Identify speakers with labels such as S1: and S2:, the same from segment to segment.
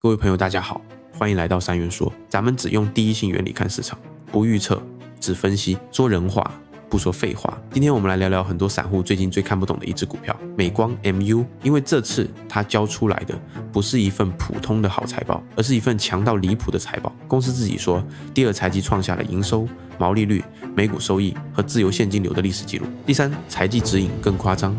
S1: 各位朋友，大家好，欢迎来到三元说。咱们只用第一性原理看市场，不预测，只分析，说人话，不说废话。今天我们来聊聊很多散户最近最看不懂的一只股票——美光 MU。因为这次它交出来的不是一份普通的好财报，而是一份强到离谱的财报。公司自己说，第二财季创下了营收、毛利率、每股收益和自由现金流的历史记录。第三财季指引更夸张。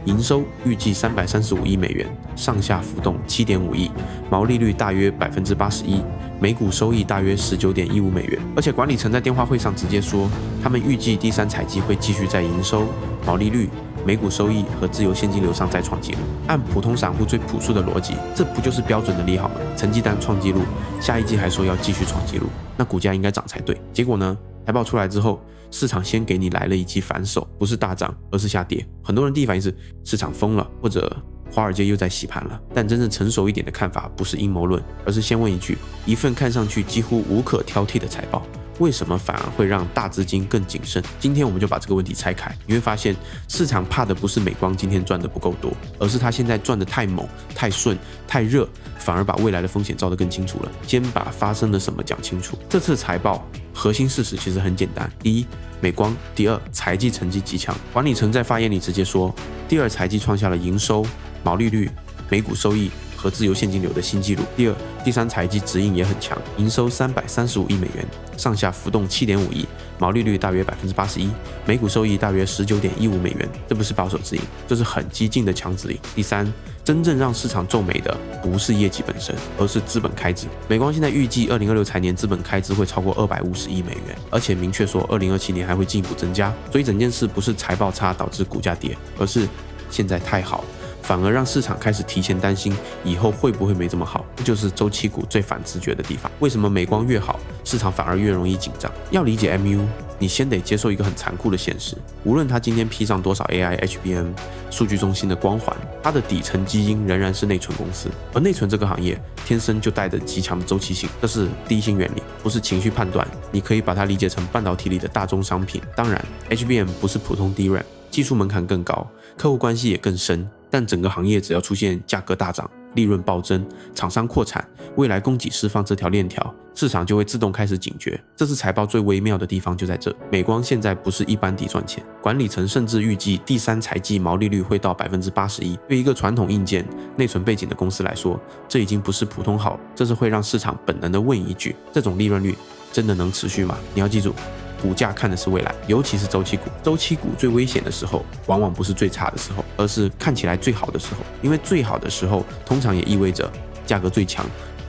S1: 营收预计335亿美元，上下浮动7.5亿，毛利率大约81%，每股收益大约19.15美元。而且管理层在电话会上直接说，他们预计第三财季会继续在营收、毛利率、每股收益和自由现金流上再创纪录。按普通散户最朴素的逻辑，这不就是标准的利好吗？成绩单创纪录，下一季还说要继续创纪录，那股价应该涨才对。结果呢？财报出来之后，市场先给你来了一记反手，不是大涨，而是下跌。很多人第一反应是市场疯了，或者华尔街又在洗盘了。但真正成熟一点的看法不是阴谋论，而是先问一句：一份看上去几乎无可挑剔的财报，为什么反而会让大资金更谨慎？今天我们就把这个问题拆开，你会发现市场怕的不是美光今天赚的不够多，而是他现在赚的太猛、太顺、太热，反而把未来的风险照得更清楚了。先把发生了什么讲清楚。这次财报核心事实其实很简单：第一，美光；第二，财季成绩极强。管理层在发言里直接说，第二财季创下了营收、毛利率、每股收益和自由现金流的新纪录。第二，第三财季指引也很强，营收335亿美元，上下浮动7.5亿，毛利率大约81%，每股收益大约19.15美元。这不是保守指引，这是很激进的强指引。第三，真正让市场皱眉的不是业绩本身，而是资本开支。美光现在预计2026财年资本开支会超过250亿美元，而且明确说2027年还会进一步增加。所以整件事不是财报差导致股价跌，而是现在太好，反而让市场开始提前担心以后会不会没这么好。这就是周期股最反直觉的地方。为什么美光越好，市场反而越容易紧张？要理解 MU， 你先得接受一个很残酷的现实，无论它今天披上多少 AI、HBM 数据中心的光环，它的底层基因仍然是内存公司。而内存这个行业天生就带着极强的周期性，这是第一性原理，不是情绪判断。你可以把它理解成半导体里的大宗商品。当然 HBM 不是普通 DRAM， 技术门槛更高，客户关系也更深，但整个行业只要出现价格大涨、利润暴增、厂商扩产、未来供给释放这条链条，市场就会自动开始警觉。这次财报最微妙的地方就在这，美光现在不是一般底赚钱，管理层甚至预计第三财季毛利率会到81%。对一个传统硬件、内存背景的公司来说，这已经不是普通好，这是会让市场本能的问一句：这种利润率真的能持续吗？你要记住，股价看的是未来，尤其是周期股。周期股最危险的时候，往往不是最差的时候，而是看起来最好的时候。因为最好的时候，通常也意味着价格最强，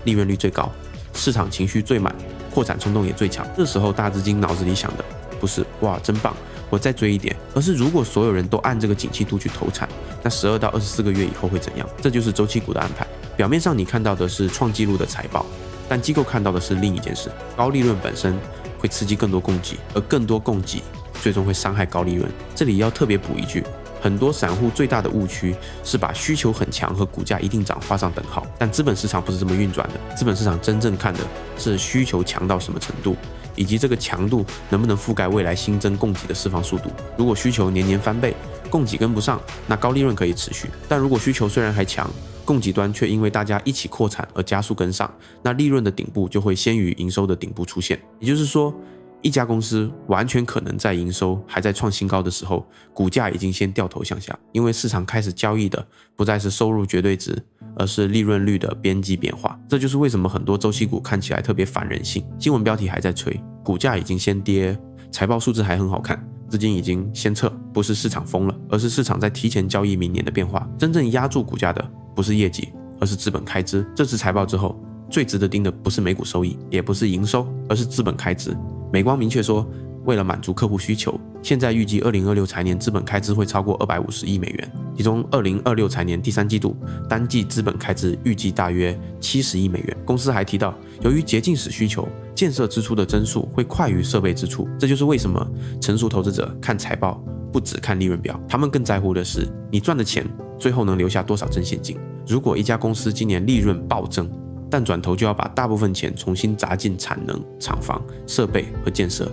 S1: 利润率最高，市场情绪最满，扩产冲动也最强。这时候大资金脑子里想的不是哇真棒，我再追一点，而是如果所有人都按这个景气度去投产，那12到24个月以后会怎样？这就是周期股的安排。表面上你看到的是创纪录的财报，但机构看到的是另一件事：高利润本身会刺激更多供给，而更多供给最终会伤害高利润。这里要特别补一句，很多散户最大的误区是把需求很强和股价一定涨画上等号，但资本市场不是这么运转的。资本市场真正看的是需求强到什么程度，以及这个强度能不能覆盖未来新增供给的释放速度。如果需求年年翻倍，供给跟不上，那高利润可以持续；但如果需求虽然还强，供给端却因为大家一起扩产而加速跟上，那利润的顶部就会先于营收的顶部出现。也就是说，一家公司完全可能在营收还在创新高的时候，股价已经先掉头向下，因为市场开始交易的不再是收入绝对值，而是利润率的边际变化。这就是为什么很多周期股看起来特别反人性，新闻标题还在吹，股价已经先跌，财报数字还很好看，资金已经先撤，不是市场疯了，而是市场在提前交易明年的变化。真正压住股价的不是业绩，而是资本开支。这次财报之后，最值得盯的不是每股收益，也不是营收，而是资本开支。美光明确说，为了满足客户需求，现在预计2026财年资本开支会超过250亿美元，其中2026财年第三季度单季资本开支预计大约70亿美元。公司还提到，由于洁净室需求，建设支出的增速会快于设备支出。这就是为什么成熟投资者看财报不只看利润表，他们更在乎的是你赚的钱最后能留下多少真现金。如果一家公司今年利润暴增，但转头就要把大部分钱重新砸进产能、厂房、设备和建设，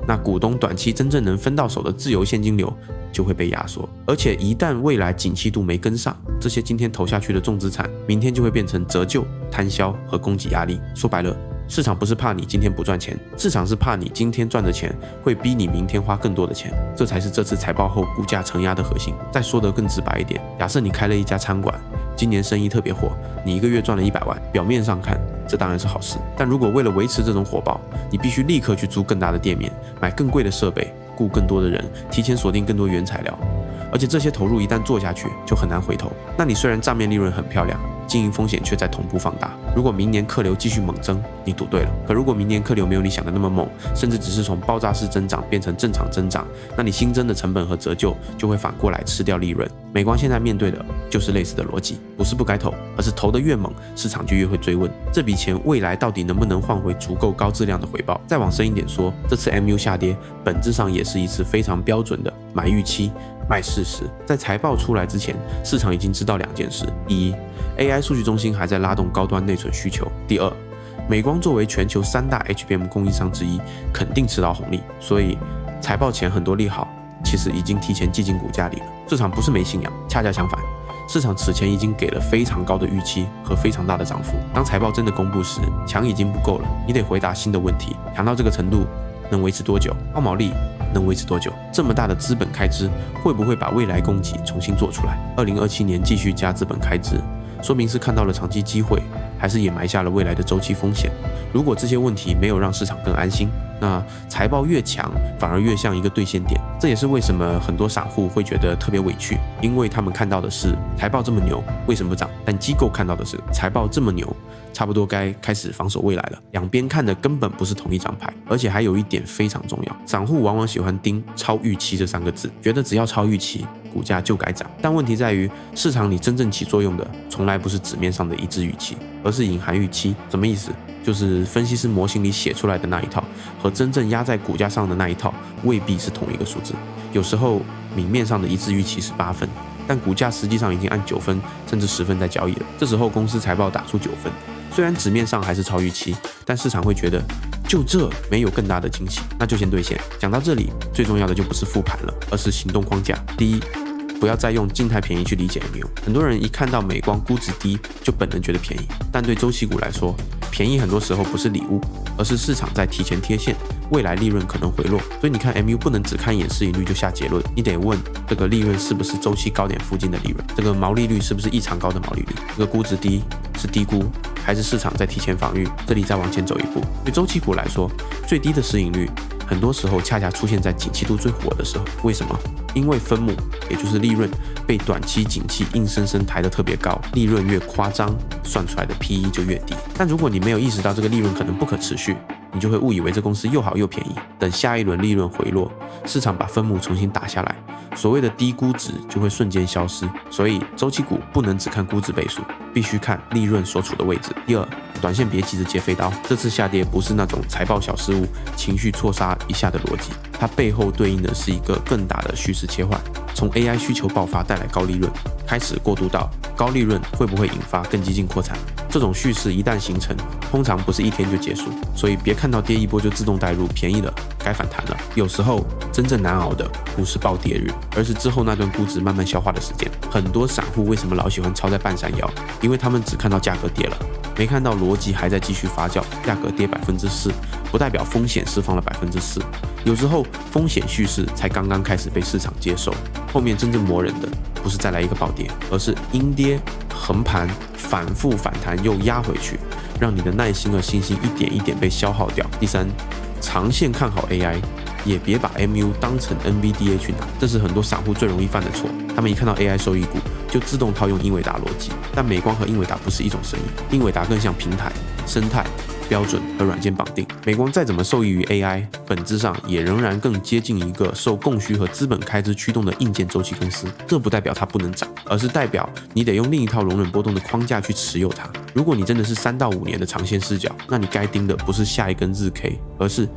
S1: 那股东短期真正能分到手的自由现金流就会被压缩。而且一旦未来景气度没跟上，这些今天投下去的重资产，明天就会变成折旧、摊销和供给压力。说白了，市场不是怕你今天不赚钱，市场是怕你今天赚的钱会逼你明天花更多的钱，这才是这次财报后股价承压的核心。再说得更直白一点，假设你开了一家餐馆，今年生意特别火，你一个月赚了100万，表面上看这当然是好事，但如果为了维持这种火爆，你必须立刻去租更大的店面，买更贵的设备，雇更多的人，提前锁定更多原材料，而且这些投入一旦做下去就很难回头。那你虽然账面利润很漂亮，经营风险却在同步放大。如果明年客流继续猛增，你赌对了。可如果明年客流没有你想的那么猛，甚至只是从爆炸式增长变成正常增长，那你新增的成本和折旧就会反过来吃掉利润。美光现在面对的就是类似的逻辑，不是不该投，而是投得越猛，市场就越会追问这笔钱未来到底能不能换回足够高质量的回报。再往深一点说，这次 MU 下跌本质上也是一次非常标准的买预期卖事实。在财报出来之前，市场已经知道2件事：第一， AI 数据中心还在拉动高端内存需求；第二，美光作为全球3大 HBM 供应商之一，肯定吃到红利，所以财报前很多利好其实已经提前记进股价里了。市场不是没信仰，恰恰相反，市场此前已经给了非常高的预期和非常大的涨幅。当财报真的公布时，强已经不够了，你得回答新的问题。强到这个程度能维持多久？高毛利能维持多久？这么大的资本开支会不会把未来供给重新做出来？2027年继续加资本开支，说明是看到了长期机会，还是也埋下了未来的周期风险？如果这些问题没有让市场更安心，那财报越强反而越像一个兑现点。这也是为什么很多散户会觉得特别委屈，因为他们看到的是财报这么牛为什么不涨，但机构看到的是财报这么牛差不多该开始防守未来了。两边看的根本不是同一张牌。而且还有一点非常重要，散户往往喜欢盯超预期这3个字，觉得只要超预期股价就该涨。但问题在于，市场里真正起作用的从来不是纸面上的一致预期，而是隐含预期。什么意思？就是分析师模型里写出来的那一套和真正压在股价上的那一套未必是同一个数字。有时候明面上的一致预期是8分，但股价实际上已经按9分甚至10分在交易了。这时候公司财报打出9分，虽然纸面上还是超预期，但市场会觉得就这没有更大的惊喜，那就先兑现。讲到这里，最重要的就不是复盘了，而是行动框架。第一，不要再用静态便宜去理解 MU。 很多人一看到美光估值低就本能觉得便宜，但对周期股来说，便宜很多时候不是礼物，而是市场在提前贴现，未来利润可能回落。所以你看 MU 不能只看一眼市盈率就下结论，你得问这个利润是不是周期高点附近的利润，这个毛利率是不是异常高的毛利率，这个估值低是低估还是市场在提前防御。这里再往前走一步，对周期股来说，最低的市盈率很多时候恰恰出现在景气度最火的时候。为什么？因为分母也就是利润被短期景气硬生生抬得特别高，利润越夸张，算出来的 PE 就越低。但如果你没有意识到这个利润可能不可持续，你就会误以为这公司又好又便宜。等下一轮利润回落，市场把分母重新打下来，所谓的低估值就会瞬间消失。所以周期股不能只看估值倍数，必须看利润所处的位置。第二，短线别急着接飞刀，这次下跌不是那种财报小失误情绪错杀一下的逻辑，它背后对应的是一个更大的趋势切换，从 AI 需求爆发带来高利润，开始过渡到高利润会不会引发更激进扩产。这种叙事一旦形成，通常不是一天就结束，所以别看到跌一波就自动带入便宜了该反弹了。有时候真正难熬的不是暴跌日，而是之后那段估值慢慢消化的时间。很多散户为什么老喜欢抄在半山腰？因为他们只看到价格跌了，没看到逻辑还在继续发酵。价格跌4%，不代表风险释放了4%。有时候风险叙事才刚刚开始被市场接受，后面真正磨人的不是再来一个暴跌，而是阴跌、横盘、反复反弹又压回去，让你的耐心和信心一点一点被消耗掉。第三，长线看好 AI， 也别把 MU 当成 NVDA 去拿，这是很多散户最容易犯的错。他们一看到 AI 收益股就自动套用英伟达逻辑，但美光和英伟达不是一种生意，英伟达更像平台、生态、标准和软件绑定。美光再怎么受益于 AI， 本质上也仍然更接近一个受供需和资本开支驱动的硬件周期公司。这不代表它不能涨，而是代表你得用另一套容忍波动的框架去持有它。如果你真的是3到5年的长线视角，那你该盯的不是下一根日 K， 而是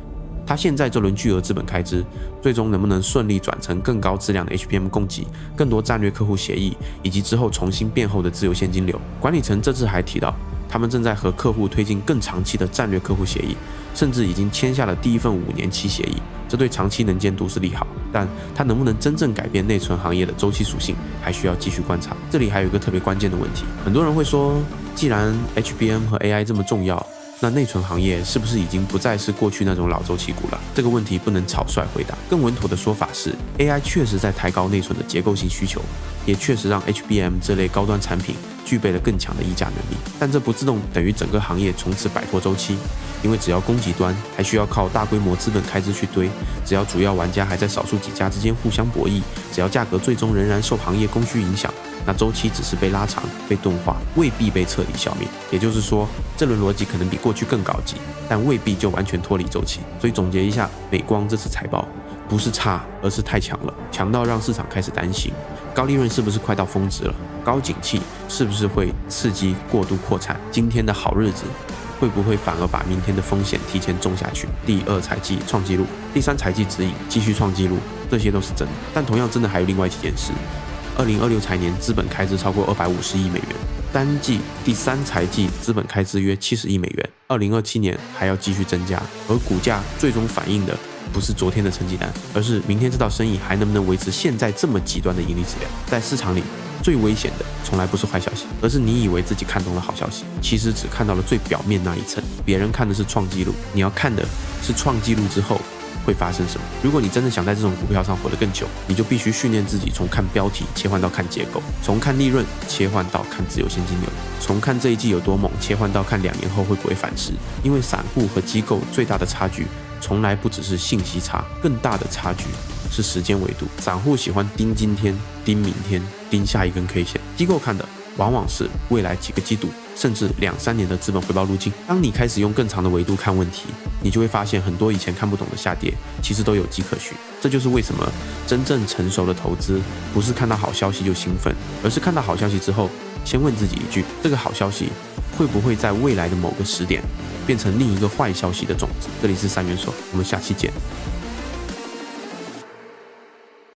S1: 它现在这轮巨额资本开支最终能不能顺利转成更高质量的 HBM 供给、更多战略客户协议，以及之后重新变厚的自由现金流。管理层这次还提到，他们正在和客户推进更长期的战略客户协议，甚至已经签下了第一份5年期协议。这对长期能见度是利好，但它能不能真正改变内存行业的周期属性，还需要继续观察。这里还有一个特别关键的问题，很多人会说，既然 HBM 和 AI 这么重要，那内存行业是不是已经不再是过去那种老周期股了？这个问题不能草率回答。更稳妥的说法是 ，AI 确实在抬高内存的结构性需求，也确实让 HBM 这类高端产品具备了更强的议价能力。但这不自动等于整个行业从此摆脱周期，因为只要供给端还需要靠大规模资本开支去堆，只要主要玩家还在少数几家之间互相博弈，只要价格最终仍然受行业供需影响，那周期只是被拉长、被钝化，未必被彻底消灭。也就是说，这轮逻辑可能比过去更高级，但未必就完全脱离周期。所以总结一下，美光这次财报不是差，而是太强了，强到让市场开始担心，高利润是不是快到峰值了？高景气是不是会刺激过度扩产？今天的好日子会不会反而把明天的风险提前种下去？第2财季创纪录，第3财季指引继续创纪录，这些都是真的。但同样真的还有另外几件事。2026财年资本开支超过250亿美元，单季第3财季资本开支约70亿美元，2027年还要继续增加，而股价最终反映的不是昨天的成绩单，而是明天这道生意还能不能维持现在这么极端的盈利质量。在市场里最危险的从来不是坏消息，而是你以为自己看懂了好消息，其实只看到了最表面那一层。别人看的是创纪录，你要看的是创纪录之后会发生什么。如果你真的想在这种股票上活得更久，你就必须训练自己从看标题切换到看结构，从看利润切换到看自由现金流，从看这一季有多猛切换到看2年后会不会反噬。因为散户和机构最大的差距从来不只是信息差，更大的差距是时间维度。散户喜欢盯今天、盯明天、盯下一根 K 线，机构看的往往是未来几个季度甚至2-3年的资本回报路径。当你开始用更长的维度看问题，你就会发现很多以前看不懂的下跌其实都有迹可循。这就是为什么真正成熟的投资不是看到好消息就兴奋，而是看到好消息之后先问自己一句，这个好消息会不会在未来的某个时点变成另一个坏消息的种子。这里是3元说，我们下期见。